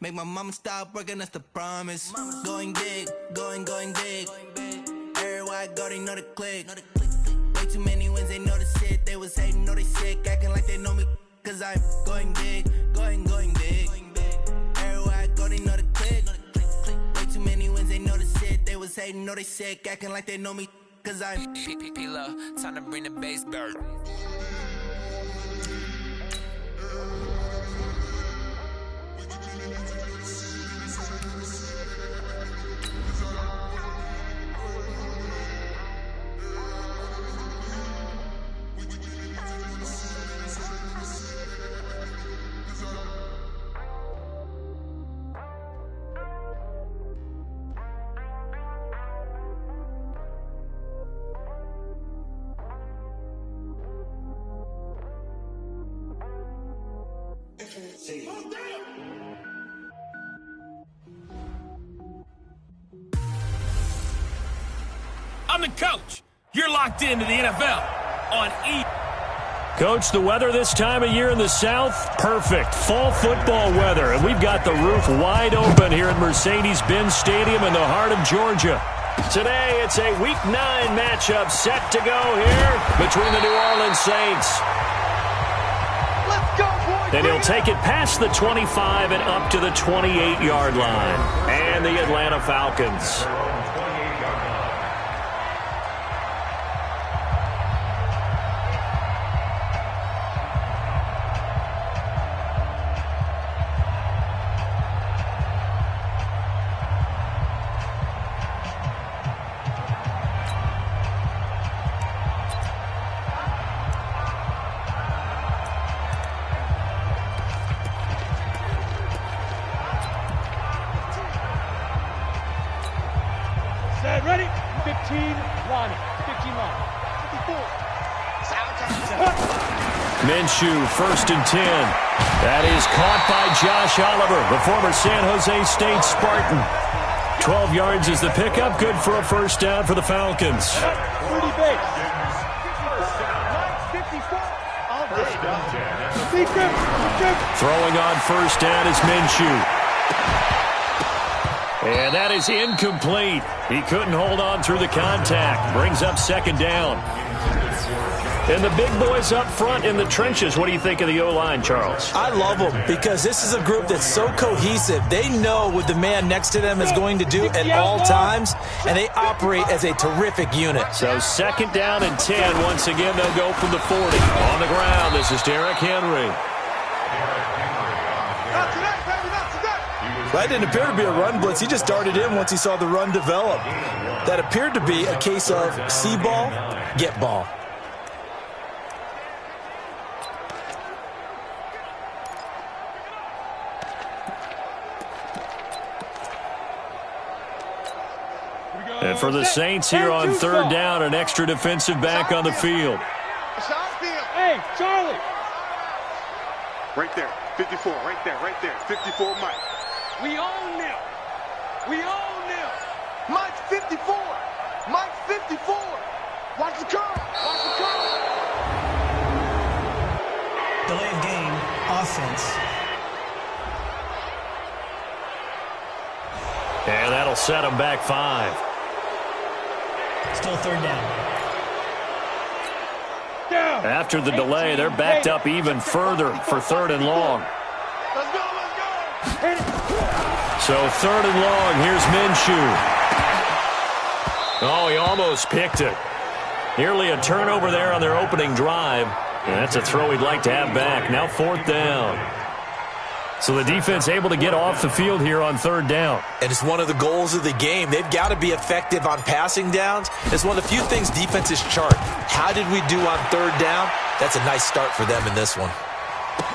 Make my mama stop working, that's the promise. Going big, going big. Everywhere I go, they know the click. Way too many wins, they know the shit. They was hating, know they sick, acting like they know me. Cause I'm going big, going big. Everywhere I go, they know the click. Way too many wins, they know the shit. They was hating, know they sick, acting like they know me. Cause I'm P-P-P-Love, time to bring the bass bird. I'm the coach. You're locked into the NFL on E. Coach, the weather this time of year in the South, perfect. Fall football weather, and we've got the roof wide open here at Mercedes-Benz Stadium in the heart of Georgia. Today, it's a Week 9 matchup set to go here between the New Orleans Saints. Let's go, boys! Then he'll take it past the 25 and up to the 28-yard line. And the Atlanta Falcons. Ready? 15 line. 54. Minshew, 1st and 10. That is caught by Josh Oliver, the former San Jose State Spartan. 12 yards is the pickup. Good for a first down for the Falcons. 30 base. 54. Throwing on first down is Minshew. And that is incomplete. He couldn't hold on through the contact. Brings up second down. And the big boys up front in the trenches. What do you think of the O-line, Charles? I love them because this is a group that's so cohesive. They know what the man next to them is going to do at all times, and they operate as a terrific unit. So second down and 10. Once again, they'll go from the 40. On the ground, this is Derrick Henry. That didn't appear to be a run blitz. He just darted in once he saw the run develop. That appeared to be a case of see ball, get ball. And for the Saints here on third down, an extra defensive back on the field. Hey, Charlie. Right there, 54, right there, 54 Mike. We own them. We own them. Mike's 54. Mike's 54. Watch the curve. Watch the curve. Delay of game, offense. And that'll set him back 5. Still third down. After the delay, they're backed up even further for 3rd and long. Let's go. So 3rd and long, here's Minshew. Oh, he almost picked it. Nearly a turnover there on their opening drive. And that's a throw he'd like to have back. Now 4th down. So the defense able to get off the field here on 3rd down. And it's one of the goals of the game. They've got to be effective on passing downs. It's one of the few things defenses chart. How did we do on 3rd down? That's a nice start for them in this one.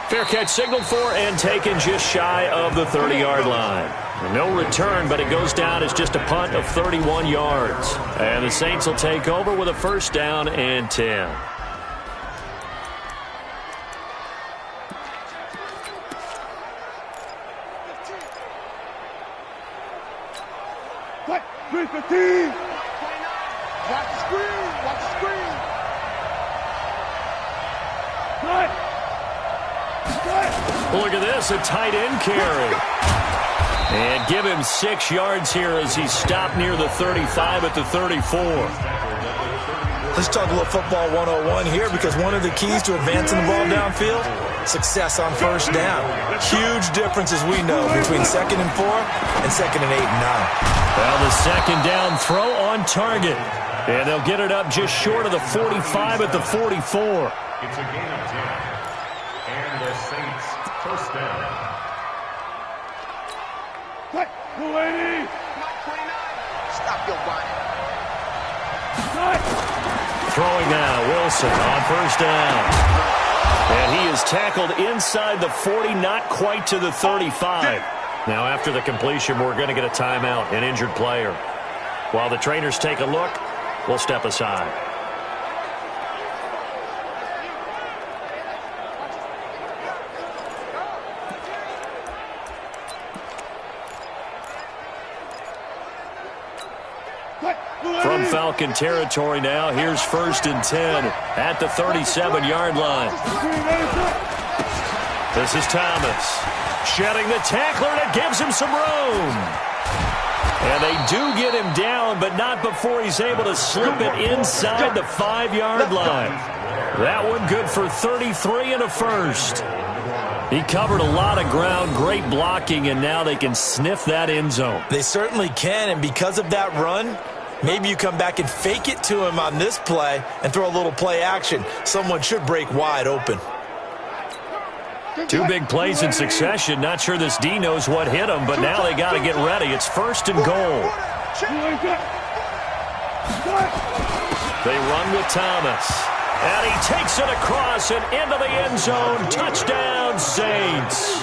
Fair catch signaled for and taken just shy of the 30-yard line. No return, but it goes down as just a punt of 31 yards. And the Saints will take over with a first down and 10. What? 315. Watch the screen. Watch the screen. Good. Look at this, a tight end carry. And give him 6 yards here as he stopped near the 35 at the 34. Let's talk a little football 101 here, because one of the keys to advancing the ball downfield, success on first down. Huge difference, as we know, between 2nd and 4 and 2nd and 8 and 9. Well, the second down throw on target. And they'll get it up just short of the 45 at the 44. It's a gain of 10. And the Saints first down. Stop your whining. Throwing now, Wilson on first down. And he is tackled inside the 40, not quite to the 35. Now after the completion, we're going to get a timeout, an injured player. While the trainers take a look, we'll step aside. From Falcon territory now, here's 1st and 10 at the 37-yard line. This is Thomas shedding the tackler, and it gives him some room. And they do get him down, but not before he's able to slip it inside the 5-yard line. That one good for 33 and a first. He covered a lot of ground, great blocking, and now they can sniff that end zone. They certainly can, and because of that run, maybe you come back and fake it to him on this play and throw a little play action. Someone should break wide open. 2 big plays in succession. Not sure this D knows what hit him, but now they got to get ready. It's 1st and goal. They run with Thomas. And he takes it across and into the end zone. Touchdown, Saints.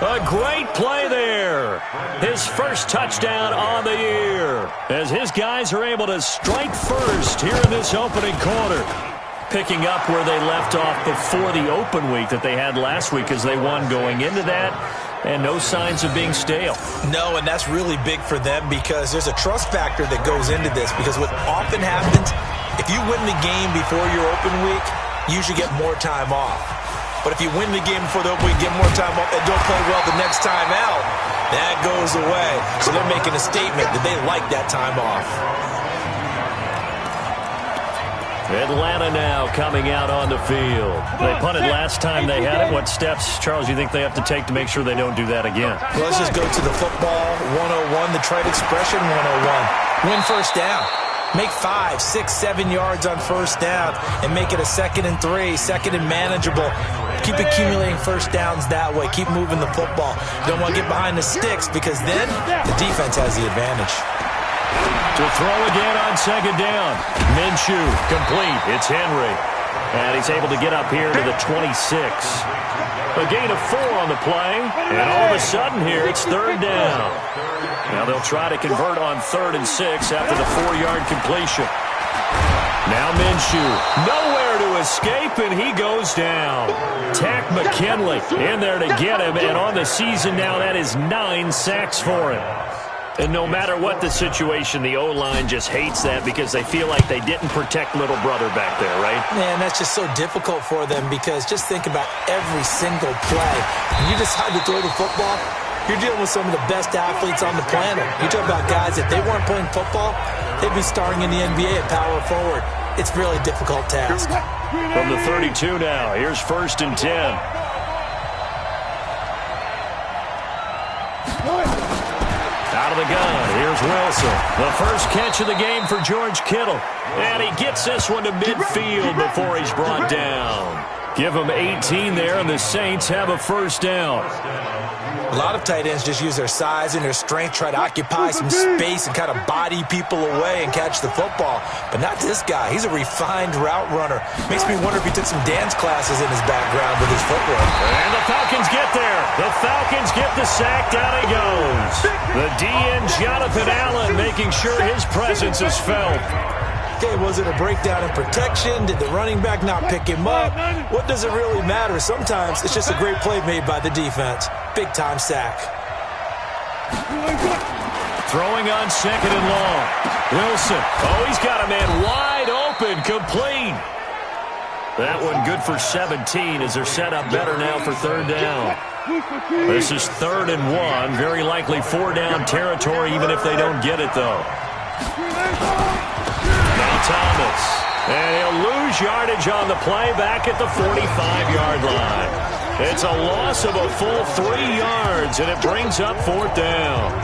A great play there. His first touchdown on the year, as his guys are able to strike first here in this opening quarter. Picking up where they left off before the open week that they had last week, as they won going into that, and no signs of being stale. No, and that's really big for them, because there's a trust factor that goes into this, because what often happens, if you win the game before your open week, you usually get more time off. But if you win the game before the open week, get more time off, and don't play well the next time out, that goes away. So they're making a statement that they like that time off. Atlanta now coming out on the field. They punted last time they had it. What steps, Charles, you think they have to take to make sure they don't do that again? Well, let's just go to the football 101, the trite expression 101. Win first down. Make 5, 6, 7 yards on first down and make it a 2nd and 3, 2nd and manageable. Keep accumulating first downs that way. Keep moving the football. Don't want to get behind the sticks, because then the defense has the advantage. To throw again on 2nd down. Minshew complete. It's Henry. And he's able to get up here to the 26. A gain of 4 on the play. And all of a sudden here, it's 3rd down. Now they'll try to convert on 3rd and 6 after the 4-yard completion. Now Minshew, nowhere to escape, and he goes down. Takk McKinley in there to get him, and on the season now, that is 9 sacks for him. And no matter what the situation, the O-line just hates that, because they feel like they didn't protect little brother back there, right? Man, that's just so difficult for them, because just think about every single play. When you decide to throw the football, you're dealing with some of the best athletes on the planet. You talk about guys, if they weren't playing football, they'd be starring in the NBA at power forward. It's a really difficult task. From the 32 now, here's 1st and 10. Out of the gun, here's Wilson. The first catch of the game for George Kittle. And he gets this one to midfield before he's brought down. Give him 18 there, and the Saints have a first down. A lot of tight ends just use their size and their strength, try to occupy some space and kind of body people away and catch the football. But not this guy. He's a refined route runner. Makes me wonder if he took some dance classes in his background with his footwork. And the Falcons get there. The Falcons get the sack. Down he goes. The DN, Jonathan Allen, making sure his presence is felt. Okay, was it a breakdown in protection? Did the running back not pick him up? What does it really matter? Sometimes it's just a great play made by the defense. Big-time sack. Throwing on 2nd and long. Wilson. Oh, he's got a man wide open. Complete. That one good for 17 as they're set up better now for third down. This is 3rd and 1. Very likely 4-down territory even if they don't get it, though. Now Thomas. And he'll lose yardage on the play back at the 45-yard line. It's a loss of a full 3 yards, and it brings up 4th down.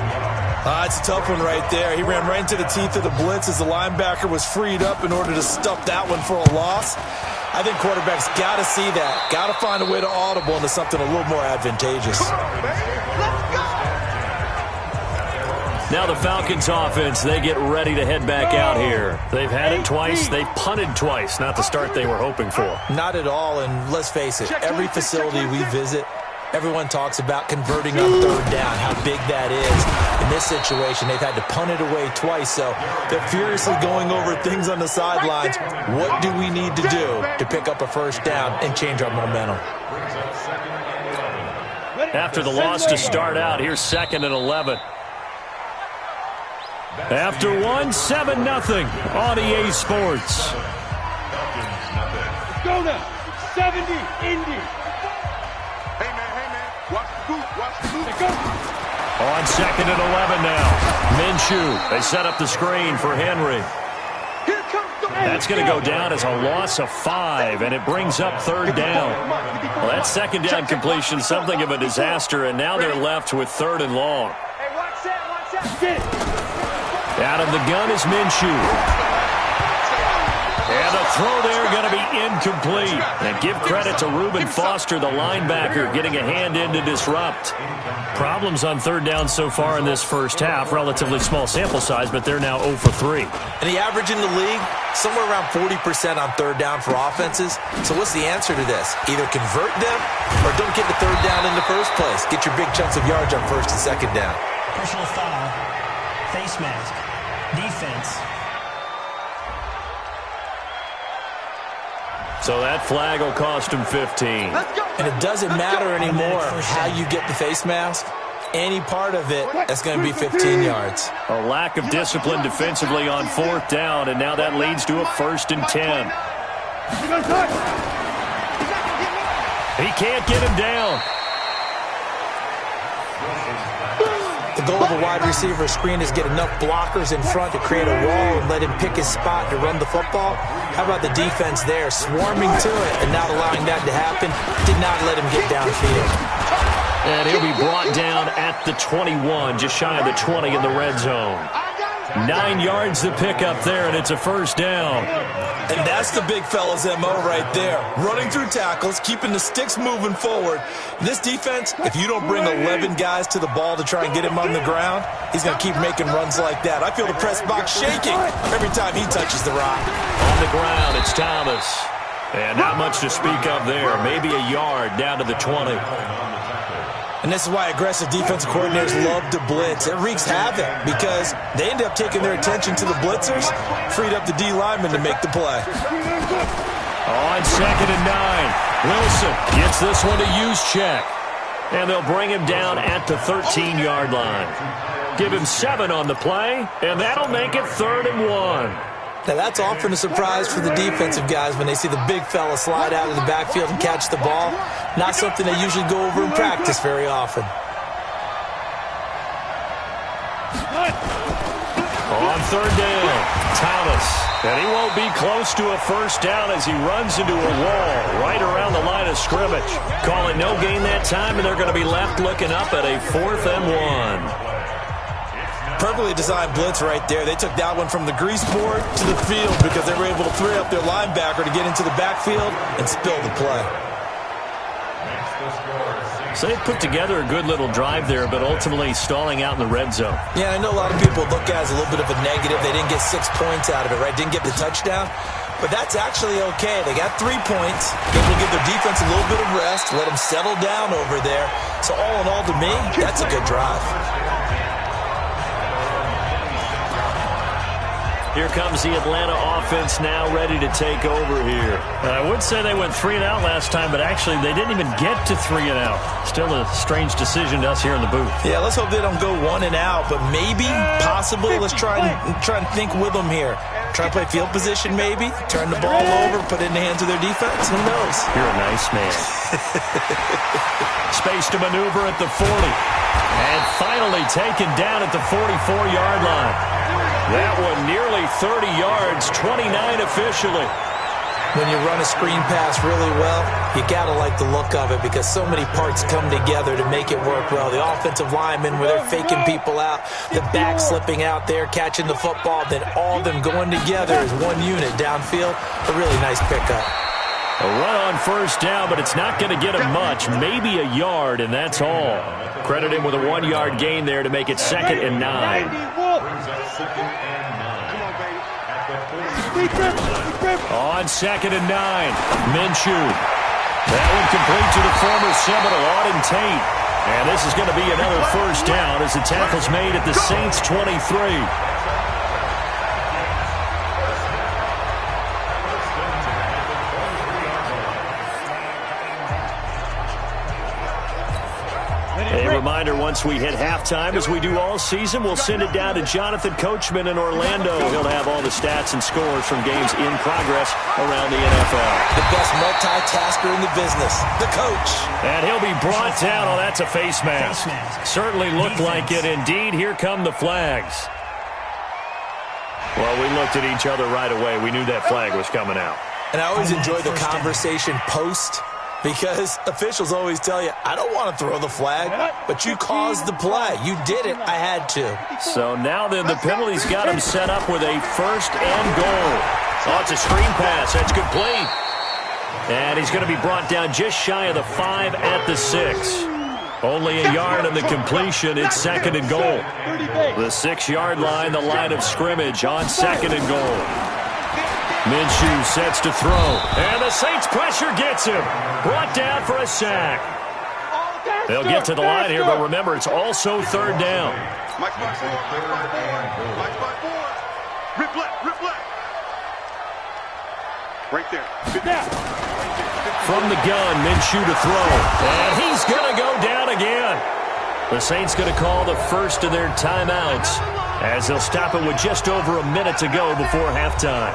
It's a tough one right there. He ran right into the teeth of the blitz as the linebacker was freed up in order to stuff that one for a loss. I think quarterbacks got to see that. Got to find a way to audible into something a little more advantageous. Now the Falcons offense, they get ready to head back out here. They've had it twice. They've punted twice. Not the start they were hoping for. Not at all, and let's face it, every facility we visit, everyone talks about converting on 3rd down, how big that is. In this situation, they've had to punt it away twice, so they're furiously going over things on the sidelines. What do we need to do to pick up a 1st down and change our momentum? After the loss to start out, here's 2nd and 11. After 1, 7-0 on EA Sports. Go now. 70, Indy. Hey, man. Watch the boot. On 2nd and 11 now. Minshew, they set up the screen for Henry. That's going to go down as a loss of 5, and it brings up 3rd down. Well, that 2nd down completion, something of a disaster, and now they're left with 3rd and long. Hey, watch that. Out of the gun is Minshew. And the throw there going to be incomplete. And give credit to Reuben Foster, the linebacker, getting a hand in to disrupt. Problems on 3rd down so far in this first half. Relatively small sample size, but they're now 0 for 3. And the average in the league, somewhere around 40% on 3rd down for offenses. So what's the answer to this? Either convert them or don't get the 3rd down in the first place. Get your big chunks of yards on 1st and 2nd down. Personal foul. Face mask. Defense. So that flag will cost him 15. And it doesn't matter anymore how you get the face mask. Any part of it, that's going to be 15 yards. A lack of discipline defensively on 4th down, and now that leads to a 1st and 10. He can't get him down. The goal of a wide receiver screen is get enough blockers in front to create a wall and let him pick his spot to run the football. How about the defense there, swarming to it and not allowing that to happen? Did not let him get downfield. And he'll be brought down at the 21, just shy of the 20 in the red zone. 9 yards to pick up there, and it's a 1st down. And that's the big fella's MO right there. Running through tackles, keeping the sticks moving forward. This defense, if you don't bring 11 guys to the ball to try and get him on the ground, he's going to keep making runs like that. I feel the press box shaking every time he touches the rock. On the ground, it's Thomas. And not much to speak of there. Maybe a yard down to the 20. And this is why aggressive defensive coordinators love to blitz. It wreaks havoc because they end up taking their attention to the blitzers, freed up the D lineman to make the play. On 2nd and 9, Wilson gets this one to use check. And they'll bring him down at the 13-yard line. Give him 7 on the play, and that'll make it 3rd and 1. Now, that's often a surprise for the defensive guys when they see the big fella slide out of the backfield and catch the ball. Not something they usually go over in practice very often. On 3rd down, Thomas. And he won't be close to a 1st down as he runs into a wall right around the line of scrimmage. Calling no gain that time, and they're going to be left looking up at a 4th and 1. Perfectly designed blitz right there. They took that one from the grease board to the field because they were able to free up their linebacker to get into the backfield and spill the play. So they put together a good little drive there, but ultimately stalling out in the red zone. Yeah, I know a lot of people look at it as a little bit of a negative. They didn't get 6 points out of it, right? Didn't get the touchdown. But that's actually okay. They got 3 points. Able to give their defense a little bit of rest, let them settle down over there. So all in all, to me, that's a good drive. Here comes the Atlanta offense now ready to take over here. I would say they went 3 and out last time, but actually they didn't even get to 3 and out. Still a strange decision to us here in the booth. Yeah, let's hope they don't go 1 and out, but maybe, possibly, let's try and think with them here. Try to play field position maybe, turn the ball over, put it in the hands of their defense. Who knows? You're a nice man. Space to maneuver at the 40. And finally taken down at the 44-yard line. That one nearly 30 yards, 29 officially. When you run a screen pass really well, you got to like the look of it because so many parts come together to make it work well. The offensive linemen where they're faking people out, the back slipping out there, catching the football, then all of them going together as one unit downfield. A really nice pickup. A run on first down, but it's not going to get him much. Maybe a yard, and that's all. Credit him with a 1-yard gain there to make it 2nd and 9. On 2nd and 9, Minshew. That one complete to the former Seminole, Auden Tate. And this is going to be another first down as the tackle's made at the Saints' 23. A reminder, once we hit halftime, as we do all season, we'll send it down to Jonathan Coachman in Orlando. He'll have all the stats and scores from games in progress around the NFL. The best multitasker in the business, the coach. And he'll be brought down. Oh, that's a face mask. Certainly looked like it. Indeed, here come the flags. Well, we looked at each other right away. We knew that flag was coming out. And I always enjoy the conversation post, because officials always tell you, I don't want to throw the flag, but you caused the play. You did it. I had to. So now then the penalty's got him set up with a 1st and goal. Oh, it's a screen pass. That's complete. And he's going to be brought down just shy of the 5 at the 6. Only a yard on the completion. It's 2nd and goal. The 6-yard line, the line of scrimmage on 2nd and goal. Minshew sets to throw. And the Saints pressure gets him. Brought down for a sack. They'll get to the line here, but remember, it's also 3rd down. Mike by 4. Mike by 4. Rip left. Right there. From the gun, Minshew to throw. And he's going to go down again. The Saints going to call the first of their timeouts as they'll stop it with just over a minute to go before halftime.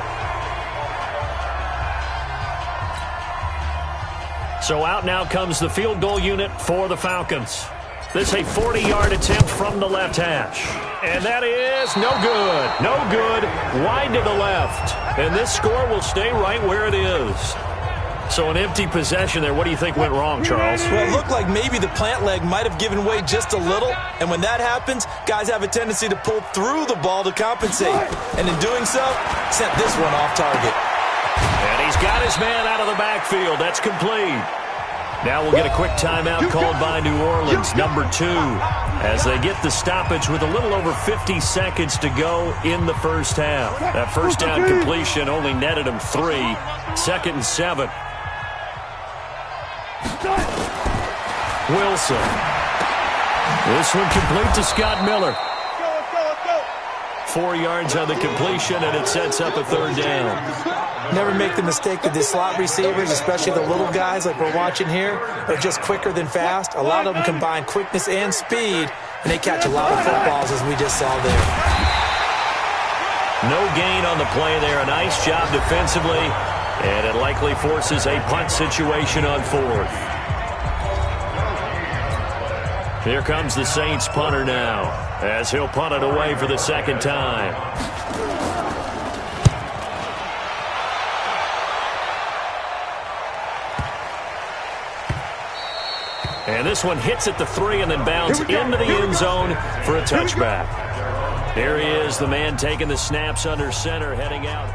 So out now comes the field goal unit for the Falcons. This is a 40-yard attempt from the left hash. And that is no good. No good. Wide to the left. And this score will stay right where it is. So an empty possession there. What do you think went wrong, Charles? Well, it looked like maybe the plant leg might have given way just a little. And when that happens, guys have a tendency to pull through the ball to compensate. And in doing so, sent this one off target. And he's got his man out of the backfield. That's complete. Now we'll get a quick timeout called by New Orleans, number 2, as they get the stoppage with a little over 50 seconds to go in the first half. That first down completion only netted him 3. 2nd and 7. Wilson. This one complete to Scott Miller. 4 yards on the completion, and it sets up a 3rd down. Never make the mistake that the slot receivers, especially the little guys like we're watching here, are just quicker than fast. A lot of them combine quickness and speed, and they catch a lot of footballs, as we just saw there. No gain on the play there. A nice job defensively, and it likely forces a punt situation on 4th. Here comes the Saints punter now, as he'll punt it away for the 2nd time. And this one hits at the 3 and then bounds into the end zone for a touchback. Here he is, the man taking the snaps under center, heading out.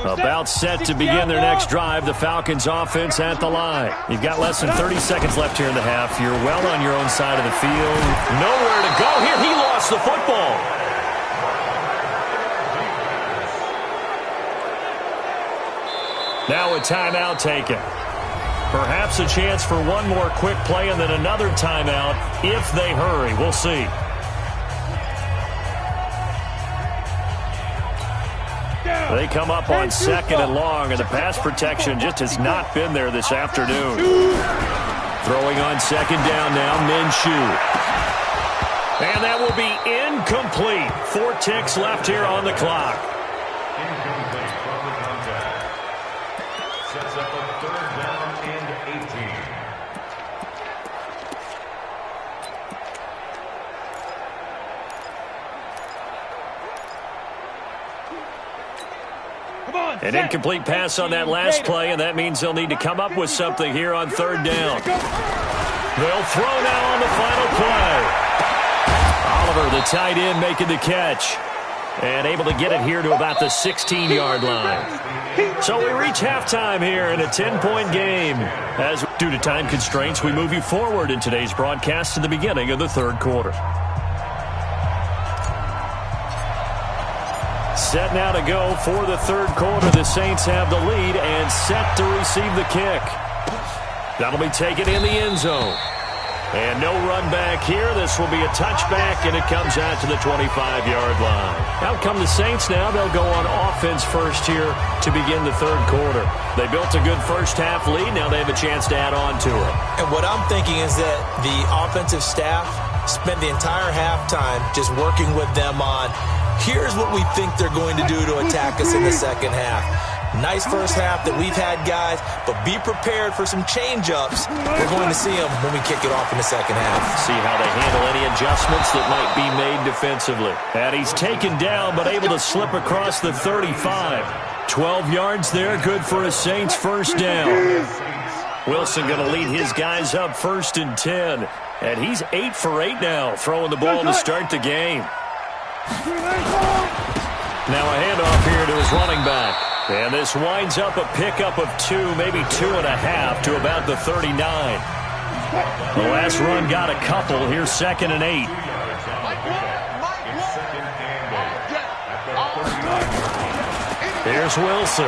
About set to begin their next drive. The Falcons offense at the line. You've got less than 30 seconds left here in the half. You're well on your own side of the field. Nowhere to go here. He lost the football. Now a timeout taken. Perhaps a chance for one more quick play and then another timeout if they hurry. We'll see. They come up on second and long, and the pass protection just has not been there this afternoon. Throwing on second down now, Minshew. And that will be incomplete. 4 ticks left here on the clock. Incomplete from the contact. Sets up a 3rd down and 18. An incomplete pass on that last play, and that means they'll need to come up with something here on 3rd down. They'll throw now on the final play. Oliver, the tight end, making the catch. And able to get it here to about the 16-yard line. So we reach halftime here in a 10-point game. As due to time constraints, we move you forward in today's broadcast to the beginning of the 3rd quarter. Set now to go for the 3rd quarter. The Saints have the lead and set to receive the kick. That'll be taken in the end zone. And no run back here. This will be a touchback, and it comes out to the 25-yard line. Out come the Saints now. They'll go on offense first here to begin the 3rd quarter. They built a good first-half lead. Now they have a chance to add on to it. And what I'm thinking is that the offensive staff spent the entire halftime just working with them on, here's what we think they're going to do to attack us in the second half. Nice first half that we've had, guys, but be prepared for some change-ups. We're going to see them when we kick it off in the second half. See how they handle any adjustments that might be made defensively. And he's taken down, but able to slip across the 35. 12 yards there, good for a Saints first down. Wilson going to lead his guys up 1st and 10. And he's 8 for 8 now, throwing the ball to start the game. Now a handoff here to his running back. And this winds up a pickup of 2, maybe 2.5 to about the 39. The last run got a couple. Here's 2nd and 8. Here's Wilson.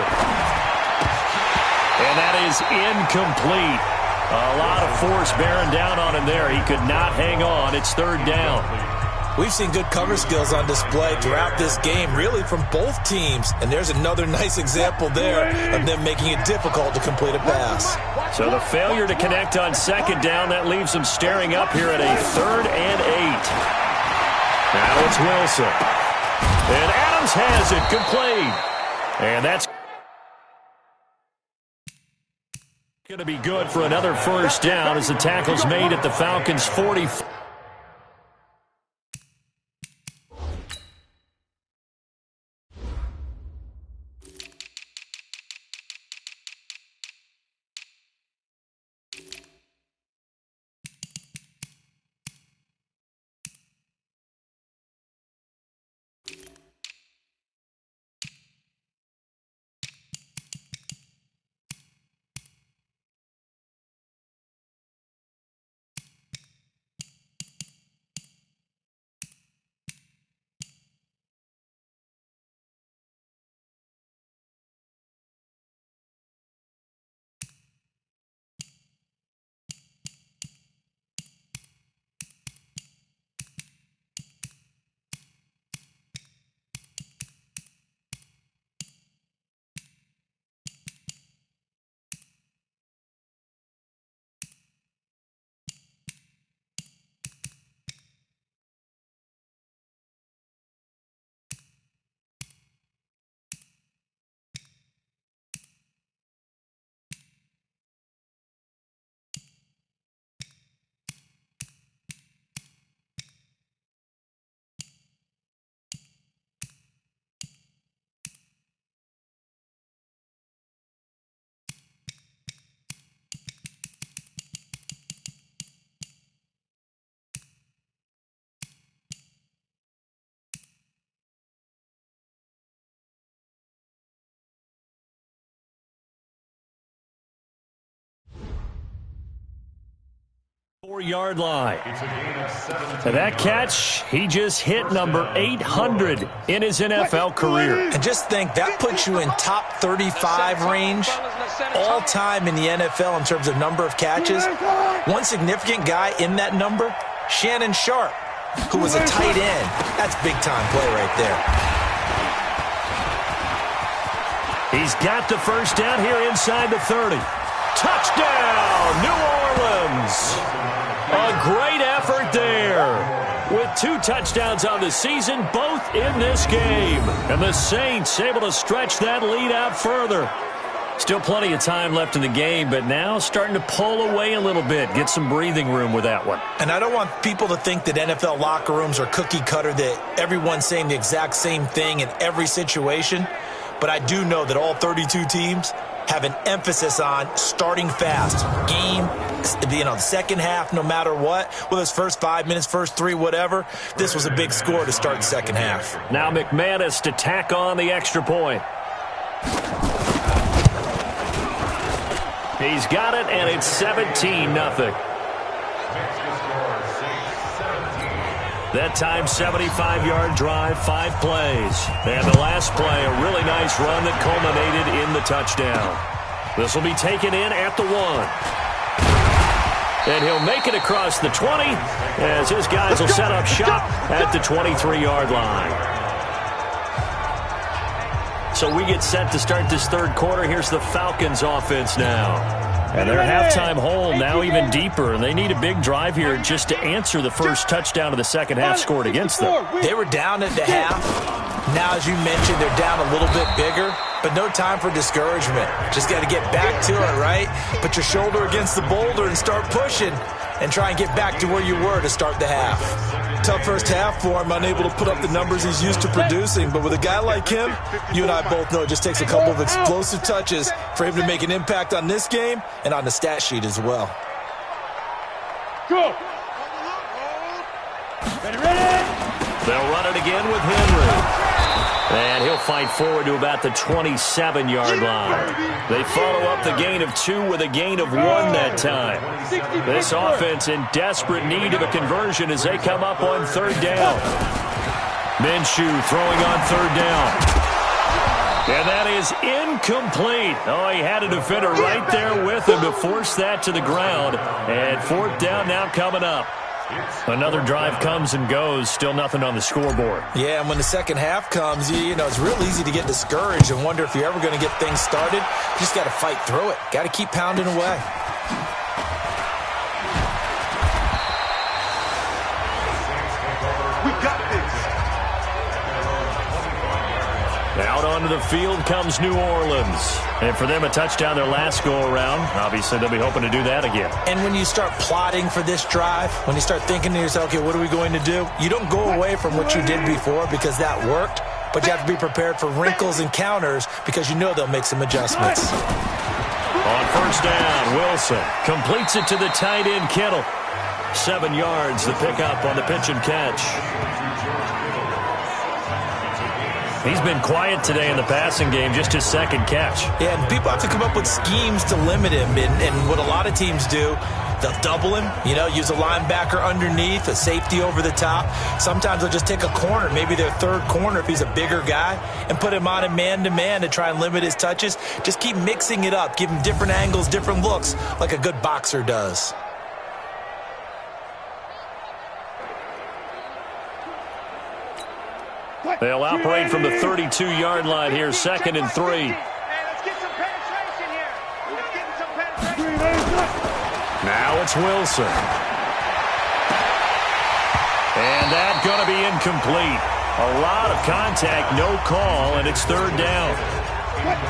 And that is incomplete. A lot of force bearing down on him there. He could not hang on. It's 3rd down. We've seen good cover skills on display throughout this game, really from both teams. And there's another nice example there of them making it difficult to complete a pass. So the failure to connect on 2nd down, that leaves them staring up here at a 3rd and 8. Now it's Wilson. And Adams has it complete. And that's going to be good for another first down as the tackle's made at the Falcons' 40. 4-yard line. And that catch, he just hit number 800 in his NFL career. And just think, that puts you in top 35 range all time in the NFL in terms of number of catches. One significant guy in that number, Shannon Sharp, who was a tight end. That's big-time play right there. He's got the first down here inside the 30. Touchdown, New Orleans. A great effort there. With 2 touchdowns on the season, both in this game. And the Saints able to stretch that lead out further. Still plenty of time left in the game, but now starting to pull away a little bit. Get some breathing room with that one. And I don't want people to think that NFL locker rooms are cookie cutter, that everyone's saying the exact same thing in every situation. But I do know that all 32 teams have an emphasis on starting fast. Game, the second half, no matter what. Whether it's first 5 minutes, first 3, whatever. This was a big score to start the second half. Now McManus to tack on the extra point. He's got it, and it's 17-0. That time, 75-yard drive, 5 plays. And the last play, a really nice run that culminated in the touchdown. This will be taken in at the 1. And he'll make it across the 20 as his guys will set up shop at the 23-yard line. So we get set to start this third quarter. Here's the Falcons offense now. And their halftime hole now even deeper, and they need a big drive here just to answer the first touchdown of the second half scored against them. They were down at the half. Now, as you mentioned, they're down a little bit bigger, but no time for discouragement. Just got to get back to it, right? Put your shoulder against the boulder and start pushing and try and get back to where you were to start the half. Tough first half for him, unable to put up the numbers he's used to producing. But with a guy like him, you and I both know it just takes a couple of explosive touches for him to make an impact on this game and on the stat sheet as well. Go! Ready? They'll run it again with Henry. And he'll fight forward to about the 27-yard line. They follow up the gain of 2 with a gain of 1 that time. This offense in desperate need of a conversion as they come up on third down. Minshew throwing on third down. And that is incomplete. Oh, he had a defender right there with him to force that to the ground. And fourth down now coming up. Another drive comes and goes, still nothing on the scoreboard. Yeah, and when the second half comes, you know, it's real easy to get discouraged and wonder if you're ever going to get things started. You just got to fight through it. Got to keep pounding away. We got this. Out onto the field comes New Orleans. And for them, a touchdown their last go-around. Obviously, they'll be hoping to do that again. And when you start plotting for this drive, when you start thinking to yourself, okay, what are we going to do? You don't go away from what you did before because that worked, but you have to be prepared for wrinkles and counters because you know they'll make some adjustments. On first down, Wilson completes it to the tight end, Kittle. 7 yards, the pickup on the pitch and catch. He's been quiet today in the passing game, just his second catch. Yeah, and people have to come up with schemes to limit him. And what a lot of teams do, they'll double him, you know, use a linebacker underneath, a safety over the top. Sometimes they'll just take a corner, maybe their third corner if he's a bigger guy, and put him on a man-to-man to try and limit his touches. Just keep mixing it up, give him different angles, different looks, like a good boxer does. They'll operate from the 32-yard line here, 2nd and 3. Let's get some penetration here. Let's get some penetration. Now it's Wilson. And that's going to be incomplete. A lot of contact, no call, and it's third down.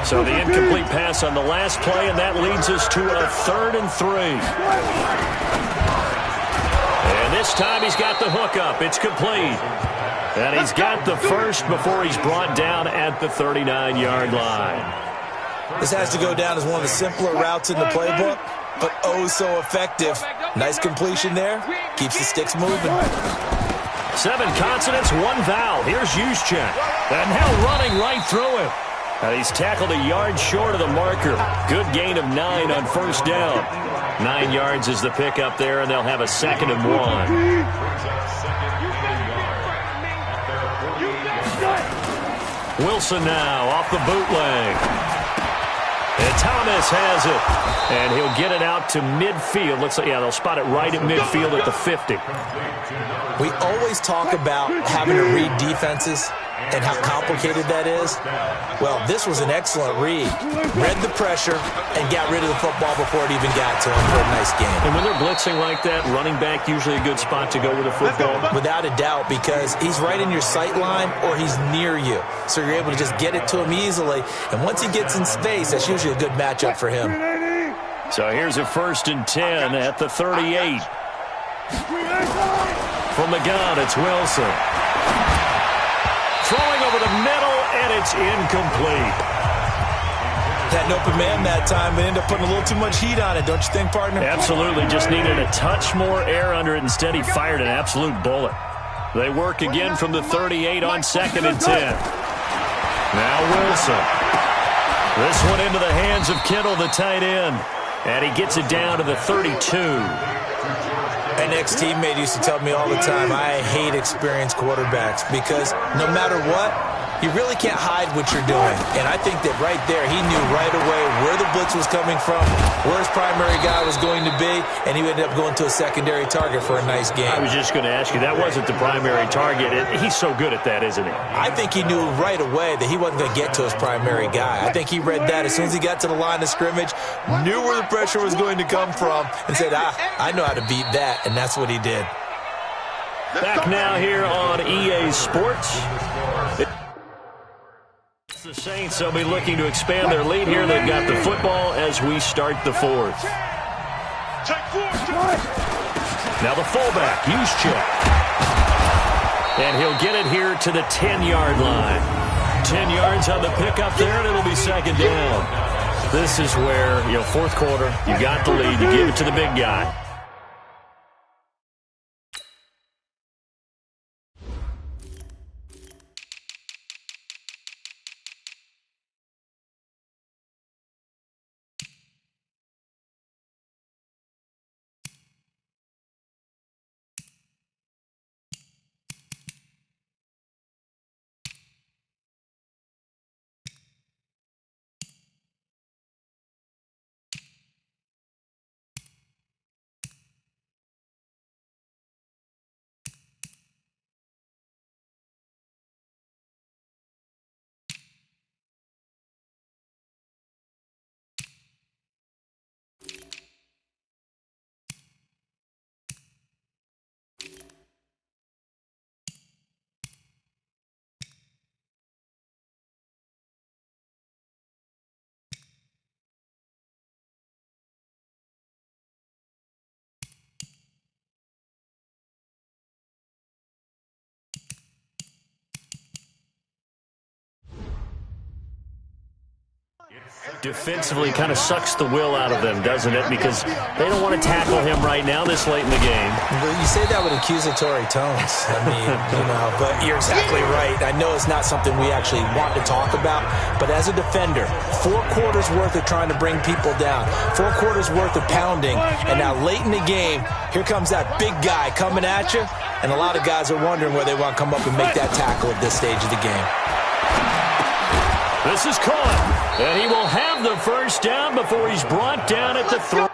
So the incomplete pass on the last play, and that leads us to a 3rd and 3. And this time he's got the hookup. It's complete. And he's got the first before he's brought down at the 39-yard line. This has to go down as one of the simpler routes in the playbook, but oh so effective. Nice completion there. Keeps the sticks moving. 7 consonants, 1 vowel. Here's Juszczyk. And now running right through him. And he's tackled a yard short of the marker. Good gain of 9 on first down. 9 yards is the pickup there, and they'll have a 2nd and 1. Wilson now off the bootleg. And Thomas has it. And he'll get it out to midfield. Looks like, yeah, they'll spot it right at midfield at the 50. We always talk about having to read defenses and how complicated that is. Well, this was an excellent read. Read the pressure and got rid of the football before it even got to him for a nice game. And when they're blitzing like that, running back usually a good spot to go with the football? Without a doubt, because he's right in your sight line or he's near you. So you're able to just get it to him easily. And once he gets in space, that's usually a good matchup for him. So here's a 1st and 10 at the 38. From the gun, it's Wilson. Throwing over the middle, and it's incomplete. Had an open man that time, but ended up putting a little too much heat on it, don't you think, partner? Absolutely. Just needed a touch more air under it. Instead, he fired an absolute bullet. They work again from the 38 on 2nd and 10. Now Wilson. This one into the hands of Kittle, the tight end. And he gets it down to the 32. An ex-teammate used to tell me all the time, I hate experienced quarterbacks because no matter what, you really can't hide what you're doing. And I think that right there, he knew right away where the blitz was coming from, where his primary guy was going to be, and he ended up going to a secondary target for a nice game. I was just going to ask you, that wasn't the primary target. He's so good at that, isn't he? I think he knew right away that he wasn't going to get to his primary guy. I think he read that as soon as he got to the line of scrimmage, knew where the pressure was going to come from, and said, I know how to beat that, and that's what he did. Back now here on EA Sports. The Saints will be looking to expand their lead here. They've got the football as we start the 4th. Now the fullback, Juszczyk. And he'll get it here to the 10-yard line. 10 yards on the pickup there, and it'll be 2nd down. This is where, 4th quarter, you got the lead. You give it to the big guy. Defensively kind of sucks the will out of them, doesn't it? Because they don't want to tackle him right now this late in the game. Well, you say that with accusatory tones. I mean, but you're exactly right. I know it's not something we actually want to talk about, but as a defender, 4 quarters worth of trying to bring people down, 4 quarters worth of pounding, and now late in the game, here comes that big guy coming at you, and a lot of guys are wondering where they want to come up and make that tackle at this stage of the game. This is caught, and he will have the 1st down before he's brought down at the 3.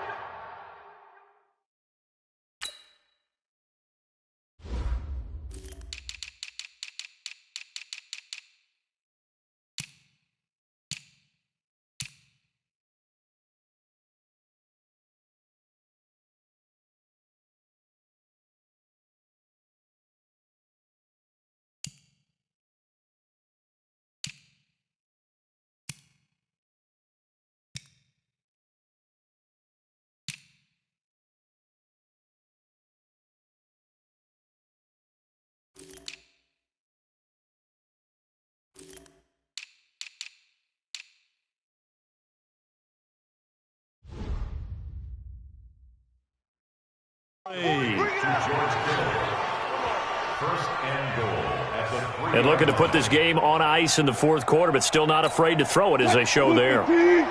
First and goal at the 3-yard And looking to put this game on ice in the fourth quarter, but still not afraid to throw it as they show there.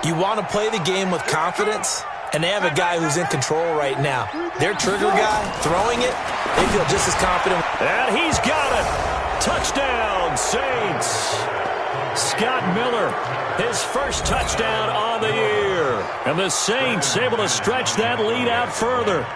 You want to play the game with confidence, and they have a guy who's in control right now. Their trigger guy, throwing it, they feel just as confident. And he's got it. Touchdown, Saints. Scott Miller, his first touchdown on the year. And the Saints able to stretch that lead out further.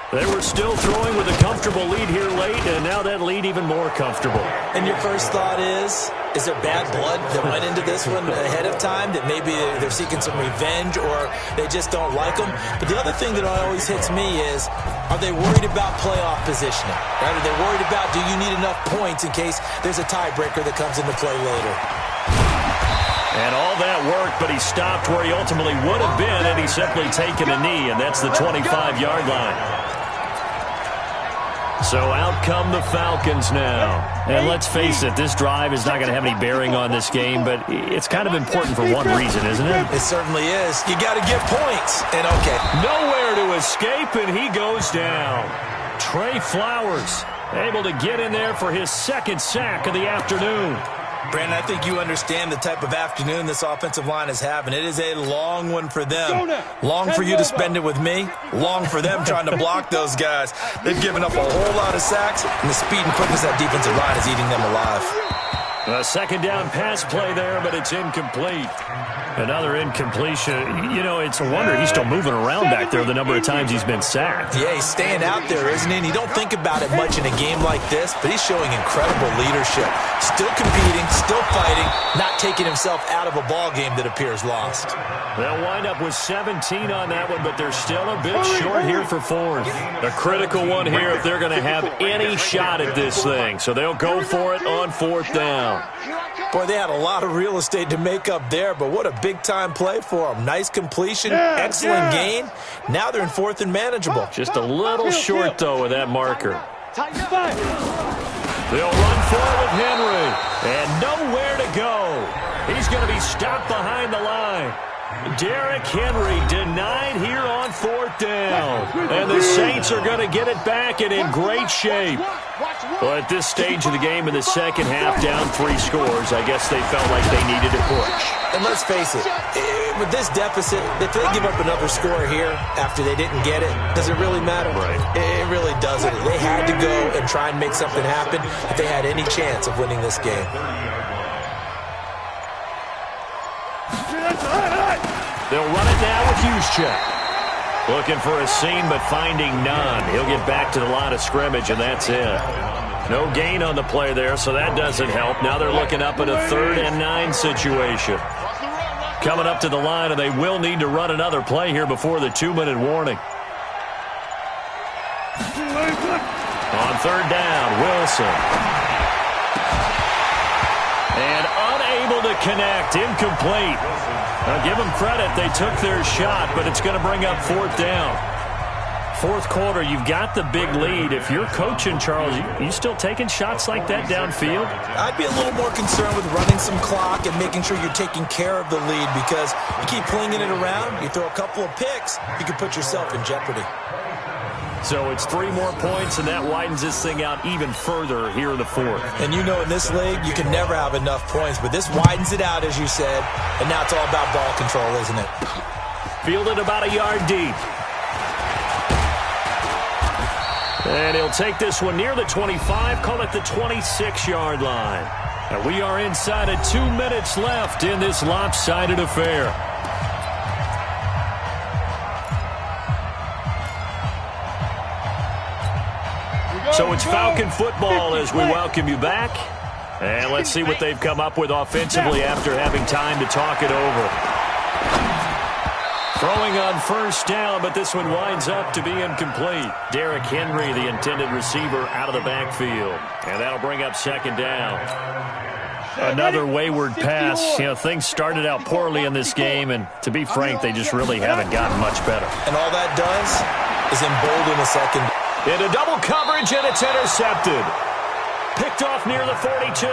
They were still throwing with a comfortable lead here late, and now that lead even more comfortable. And your first thought is there bad blood that went into this one ahead of time, that maybe they're seeking some revenge or they just don't like them? But the other thing that always hits me is, are they worried about playoff positioning? Right? Are they worried about, do you need enough points in case there's a tiebreaker that comes into play later? And all that worked, but he stopped where he ultimately would have been, and he's simply taken a knee, and that's the 25-yard line. So out come the Falcons now. And let's face it, this drive is not going to have any bearing on this game, but it's kind of important for one reason, isn't it? It certainly is. You got to get points. And okay. Nowhere to escape, and he goes down. Trey Flowers able to get in there for his second sack of the afternoon. Brandon, I think you understand the type of afternoon this offensive line is having. It is a long one for them. Long for you to spend it with me. Long for them trying to block those guys. They've given up a whole lot of sacks, and the speed and quickness of that defensive line is eating them alive. A second down pass play there, but it's incomplete. Another incompletion. You know, it's a wonder he's still moving around back there the number of times he's been sacked. Yeah, he's staying out there, isn't he? And you don't think about it much in a game like this, but he's showing incredible leadership. Still competing, still fighting, not taking himself out of a ball game that appears lost. They'll wind up with 17 on that one, but they're still a bit short here for fourth. A critical one here if they're going to have any shot at this thing. So they'll go for it on fourth down. Boy, they had a lot of real estate to make up there, but what a big-time play for them. Nice completion, excellent gain. Now they're in fourth and manageable. Just a little short, though, with that marker. They'll run for it with Henry, and nowhere to go. He's going to be stopped behind the line. Derrick Henry denied here on fourth down. And the Saints are going to get it back and in great shape. Well, at this stage of the game in the second half, down 3 scores, I guess they felt like they needed to push. And let's face it, with this deficit, if they give up another score here after they didn't get it, does it really matter? Right. It really doesn't. They had to go and try and make something happen if they had any chance of winning this game. They'll run it now with Juszczyk. Looking for a seam, but finding none. He'll get back to the line of scrimmage, and that's it. No gain on the play there, so that doesn't help. Now they're looking up at a 3rd and 9 situation. Coming up to the line, and they will need to run another play here before the 2-minute warning. On 3rd down, Wilson. And unable to connect, incomplete. Now give them credit, they took their shot, but it's going to bring up 4th down. Fourth quarter, you've got the big lead. If you're coaching, Charles, you still taking shots like that downfield? I'd be a little more concerned with running some clock and making sure you're taking care of the lead, because you keep flinging it around, you throw a couple of picks, you can put yourself in jeopardy. So it's 3 more points, and that widens this thing out even further here in the fourth. And you know in this league, you can never have enough points, but this widens it out, as you said, and now it's all about ball control, isn't it? Fielded about a yard deep. And he'll take this one near the 25, call it the 26-yard line. And we are inside of 2 minutes left in this lopsided affair. So it's Falcon football as we welcome you back. And let's see what they've come up with offensively after having time to talk it over. Throwing on first down, but this one winds up to be incomplete. Derrick Henry, the intended receiver, out of the backfield. And that'll bring up 2nd down. Another wayward pass. You know, things started out poorly in this game, and to be frank, they just really haven't gotten much better. And all that does is embolden a second. Into double coverage, and it's intercepted. Picked off near the 42,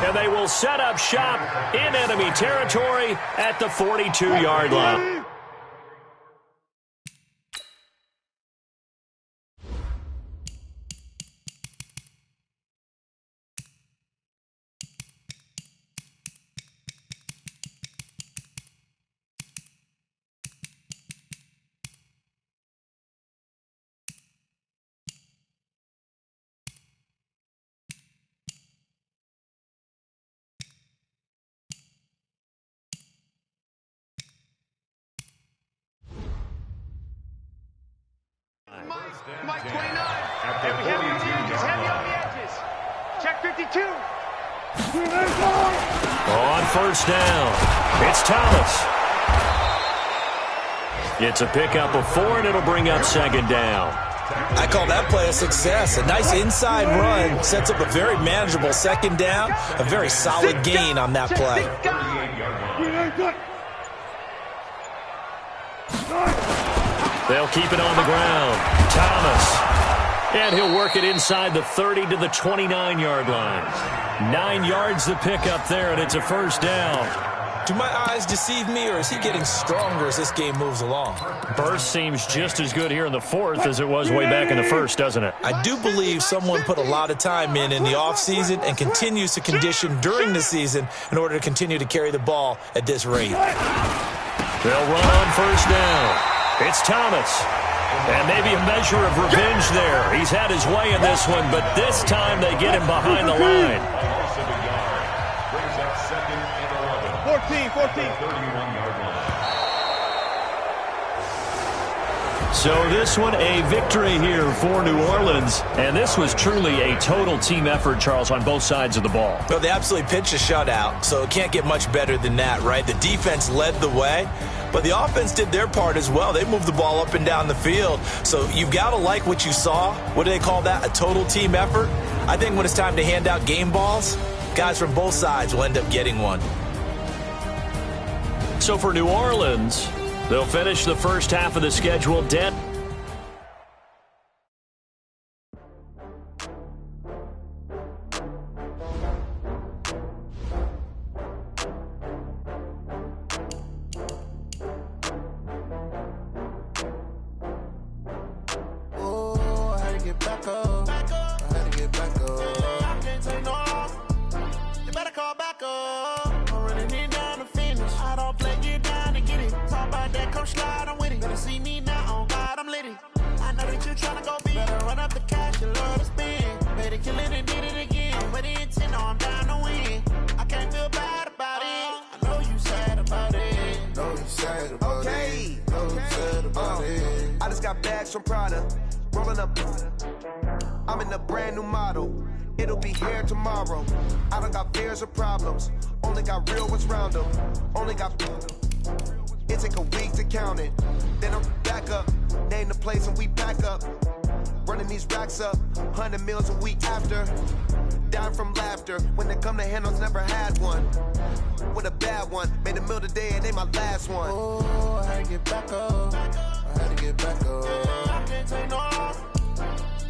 and they will set up shop in enemy territory at the 42-yard line. Mike 29. Heavy on the edges, heavy on the edges. Check 52. On first down, it's Thomas. It's a pickup of 4, and it'll bring up second down. I call that play a success. A nice inside run sets up a very manageable second down, a very solid gain on that play. They'll keep it on the ground. Thomas. And he'll work it inside the 30 to the 29-yard line. 9 yards to pick up there, and it's a first down. Do my eyes deceive me, or is he getting stronger as this game moves along? Burst seems just as good here in the fourth as it was way back in the first, doesn't it? I do believe someone put a lot of time in the offseason and continues to condition during the season in order to continue to carry the ball at this rate. They'll run on first down. It's Thomas. And maybe a measure of revenge there. He's had his way in this one, but this time they get him behind the line. 14. 31-yard line. So this one a victory here for New Orleans. And this was truly a total team effort, Charles, on both sides of the ball. Well, they absolutely pitched a shutout, so it can't get much better than that, right? The defense led the way, but the offense did their part as well. They moved the ball up and down the field. So you've got to like what you saw. What do they call that? A total team effort? I think when it's time to hand out game balls, guys from both sides will end up getting one. So for New Orleans, they'll finish the first half of the schedule dead. I'm in a brand new model. It'll be here tomorrow. I don't got fears or problems. Only got real ones round them. Only got. It take a week to count it. Then I'm back up. Name the place and we back up. Running these racks up. 100 meals a week after. Down from laughter. When they come to handles, never had one. With a bad one. Made a meal today and they my last one. Oh, I had to get back up. I had to get back up. I can't take no off.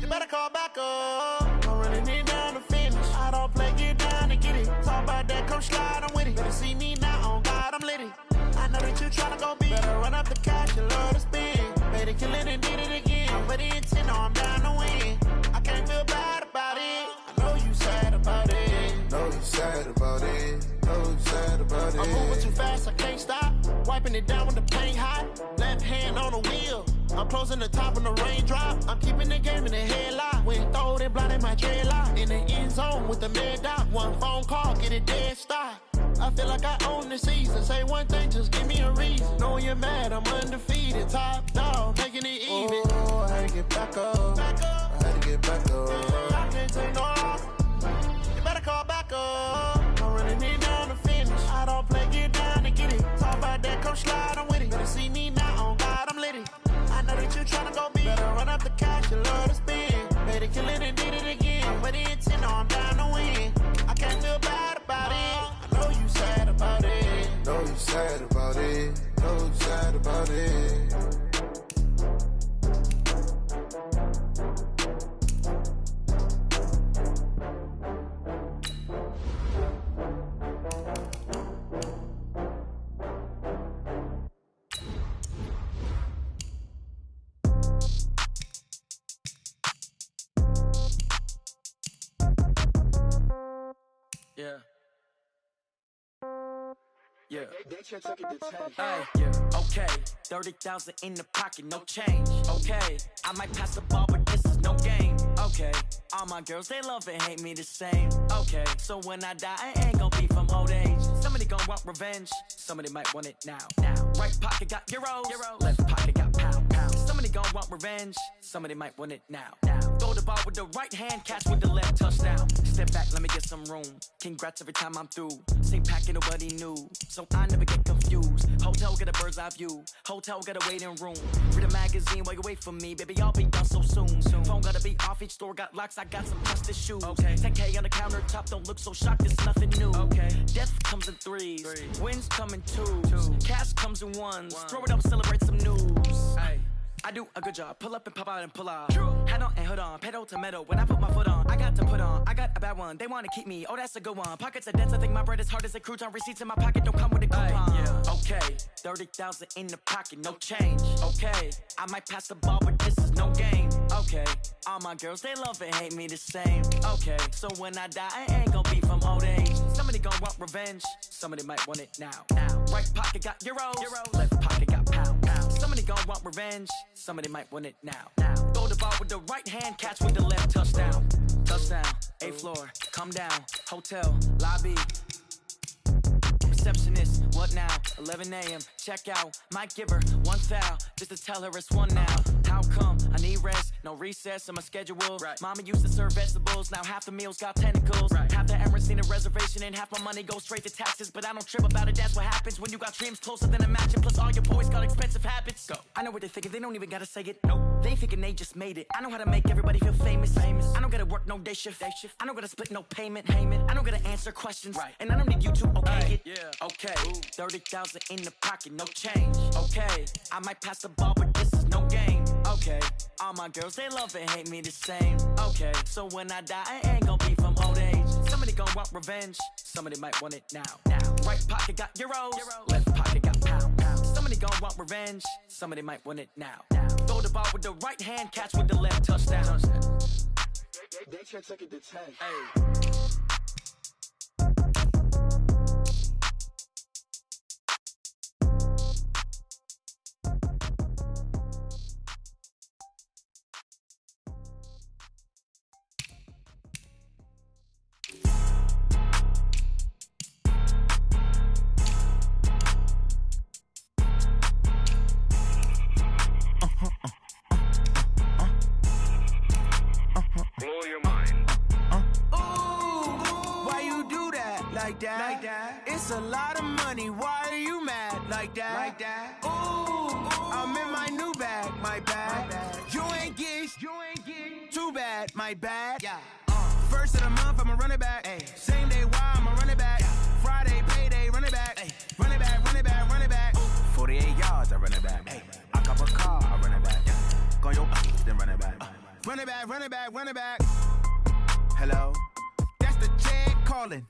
You better call back up. I'm running it down to finish. I don't play, get down to get it. Talk about that, come slide, I'm with it. Better see me now, on God, I'm litty. I know that you tryna go big. Better run up the cash, you love to spin. Made it, kill it, and did it again. With the intent, no, I'm down to win. I can't feel bad about it. I know you sad about it. Know you sad about it. Know you sad about it. I'm moving too fast, I can't stop. Wiping it down when the paint hot. Left hand on the wheel. I'm closing the top when the raindrop. I'm keeping the game in the headlock. When throwed and blinded my dreadlock. In the end zone with the mad dot. One phone call, get it dead stop. I feel like I own the season. Say one thing, just give me a reason. Knowing you're mad, I'm undefeated. Top dog, making it even. Oh, I had to get back up. I had to get back up. I can't take no off. You better call back up. I'm running it down to finish. I don't play, get down to get it. Talk about that, come slide, I'm with it. Better see me now, on God, I'm litty. I know that you tryna go big. Better run up the cash, you love to spin. Made it, kill it, and did it again. With the intent, no, I'm down to win. I can't feel bad about it. I know you sad about it. Know you sad about it. Know you sad about it. Yeah. Yeah. Hey, yeah. Okay. 30,000 in the pocket, no change. Okay. I might pass the ball, but this is no game. Okay. All my girls, they love and hate me the same. Okay. So when I die, I ain't gonna be from old age. Somebody gonna want revenge. Somebody might want it now. Right pocket got euros. Left pocket got pound. Somebody gon' want revenge. Somebody might want it now. Throw the ball with the right hand, catch with the left, touchdown. Step back, let me get some room. Congrats every time I'm through. Same pack, nobody knew, so I never get confused. Hotel get a bird's eye view. Hotel got a waiting room. Read a magazine while you wait for me, baby. I'll be done so soon. Phone gotta be off. Each store got locks. I got some trusted shoes. 10K on the countertop. Don't look so shocked. It's nothing new. Death comes in threes. Wins come in twos. Cash comes in ones. Throw it up, celebrate some news. I do a good job. Pull up and pop out and pull out. Head on and hood on. Pedal to metal. When I put my foot on, I got to put on. I got a bad one. They want to keep me. Oh, that's a good one. Pockets are dense. I think my bread is hard as a crouton. Receipts in my pocket don't come with a coupon. Okay, 30,000 in the pocket, no change. Okay, I might pass the ball, but this is no game. Okay, all my girls, they love and hate me the same. Okay, so when I die, I ain't gonna be from old age. Somebody gonna want revenge. Somebody might want it now. Right pocket got euros. Left pocket got pound. Somebody gonna want revenge. Somebody might want it now. Throw the ball with the right hand, catch with the left, touchdown. Touchdown, 8th floor, come down. Hotel, lobby. Receptionist, what now? 11 a.m. Check out. Might give her one foul just to tell her it's one now. How come? I need rest, no recess in my schedule. Mama used to serve vegetables, now half the meals got tentacles. Half the Emirates need a reservation and half my money goes straight to taxes. But I don't trip about it, that's what happens when you got dreams closer than a match. And plus all your boys got expensive habits. Go. I know what they're thinking, they don't even gotta say it. Nope. They thinking they just made it. I know how to make everybody feel famous. I don't gotta work no day shift. I don't gotta split no payment. I don't gotta answer questions. And I don't need you to okay it. Okay, 30,000 in the pocket, no change. Okay, I might pass the ball, but this is no game. Okay, all my girls, they love and hate me the same. Okay, so when I die, I ain't gonna be from old age. Somebody gonna want revenge. Somebody might want it now. Right pocket got euros. Left pocket got pound. Somebody gonna want revenge. Somebody might want it now. Throw the ball with the right hand, catch with the left, touchdown. They can't take it to 10. Blow your mind. Why you do that? Like that? It's a lot of money. Why are you mad? Like that? Ooh, I'm in my new bag. My bad. You ain't get too bad. My bad. First of the month, I'ma run it back. Same day, why I'ma run it back. Friday, payday, run it back. Run it back, run it back, run it back. 48 yards, I run it back. I cop a car, I run it back. Go your then run it back. Run it back, run it back, run it back. Hello? That's the jag calling.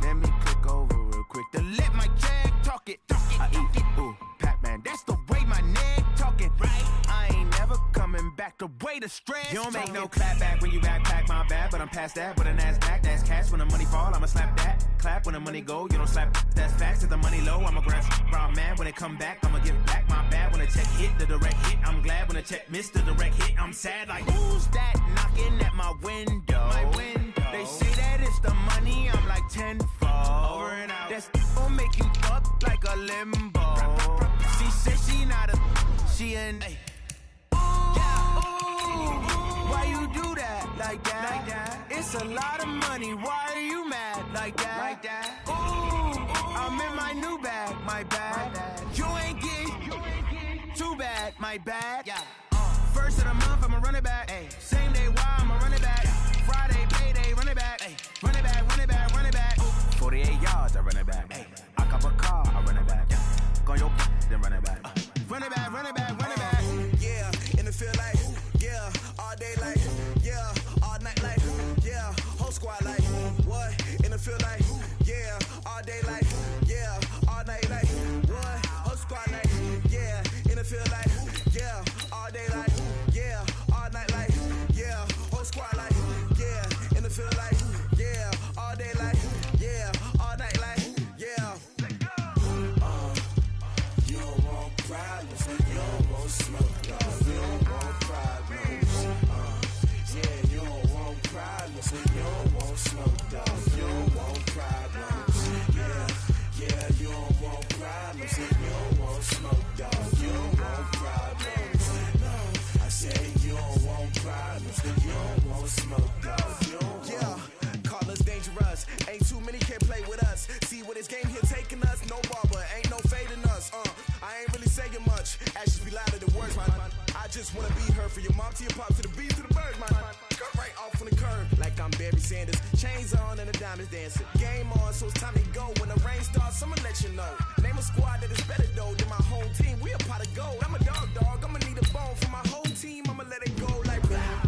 Let me click over real quick to let my jag talk it. I eat it, ooh, Pac-Man. That's the way my neck talking. Right? I ain't never coming back the way the stress. You don't make no clap back when you backpack, my bad. But I'm past that with an ass back. That's cash when the money fall, I'ma slap that. Clap when the money go, you don't slap. That's facts. If the money low, I'ma grab brown man. When it come back, I'ma give back my bad. When the check hit, the direct hit. I'm glad when the check missed the direct hit. I'm sad like, who's that knocking at my window? My window. They say that it's the money, I'm like tenfold. Over and out. That's gon' make you up like a limbo. She said she not a, she an. Why you do that? Like that? It's a lot of money. Why are you mad? Like that? Ooh, I'm in my new bag. My bad. You ain't get too bad. My bad. First of the month, I'ma run it back. Same day, why I'ma run it back. Friday, payday, run it back. Run it back, run it back, run it back. 48 yards, I run it back. I cop a car, I run it back. Go your then run it back. Run it back, run it back, run it back. Yeah, in the field like, yeah, all day like, yeah, all night like, yeah, whole squad like, what? In the field like, yeah, all day like, yeah, all night like, what? Whole squad like, yeah, in the field like, yeah, all day like, yeah, all night like, yeah, whole squad like, yeah, in the field like, yeah, all day like, yeah, all night like, yeah. You don't want problems, you don't want smoke, dog. You don't want problems. Yeah, you don't want problems, you don't want smoke, dog. You don't want problems. Yeah, you don't want problems, you don't want smoke, dog. You don't want problems. No, smoke, dog. Yeah, call us dangerous. Ain't too many can play with us. See where this game here taking us. No barber, ain't no fading us. I ain't really saying much. Actions be louder than words, man. I just wanna be heard for your mom to your pop to the beat to the birds, man. Cut right off on the curb like I'm Barry Sanders. Chains on and the diamonds dancing. Game on, so it's time to go. When the rain starts, I'ma let you know. Name a squad that is better though than my home team. We a pot of gold. I'm a dog. I'ma need a bone for my whole team. I'ma let it go like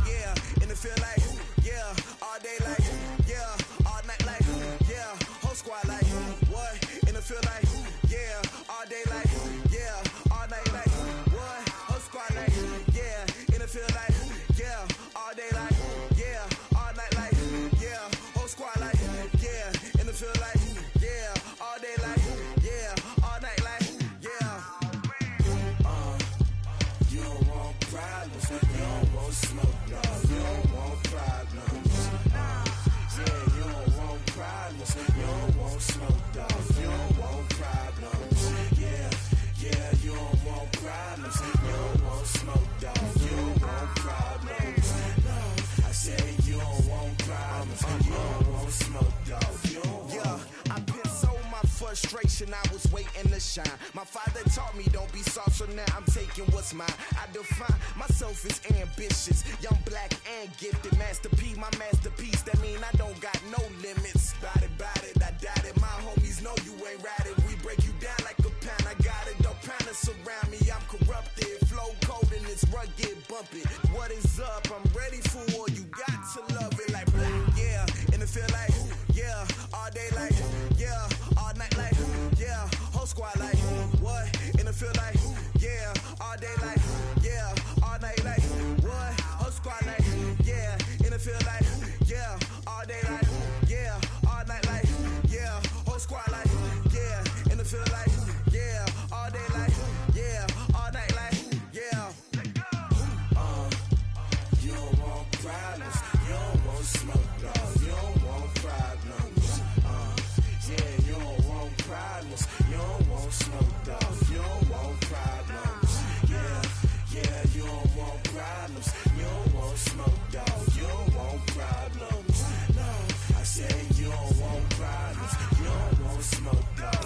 yeah. And it feel like yeah. All day like yeah. All night like yeah. Whole squad like what? And it feel like yeah. All day like yeah. All night like what? Whole squad like yeah. And it feel like yeah. All day like yeah. All night like yeah. Whole squad like yeah. And it feel like yeah. All day like yeah. All night like yeah. You don't want problems. You don't want smoke, dog. You don't want problems. Yeah, you don't want problems. You don't want smoke, dog. You don't want problems. Yeah, you don't want problems. You don't want smoke, dog. You don't want problems. No, I said you don't want problems. You don't want smoke, dog. You don't want. Yeah, I've been so my frustration. I was waiting to shine. My father taught me don't be soft, so now I'm taking what's mine. I define myself as ambitious, young, black, and gifted. Master P, my masterpiece. That mean I don't got no limits. Bout it, I doubt it. My homies know you ain't ride it. We break you down like a pound. I got it, don't pound to surround me. I'm corrupted, flow cold and it's rugged, bump it. What is up? I'm ready for war. You got to love it like yeah. And it feel like yeah. All day like yeah. All night like yeah. Whole squad like what? And it feel like yeah. All day like yeah. All night like what? Whole squad like yeah. And it feel like yeah. All day like yeah. All night like yeah. Whole squad like yeah. And it feel like yeah. All day like yeah. All night like yeah. You don't want problems. You don't want smoke, dog. You don't want problems. Yeah, you don't want problems. You don't want smoke, dog. You don't want problems. Yeah, you don't want problems. You don't want smoke, dog. You don't want problems. No, I said you don't want problems. You don't want smoke, dog.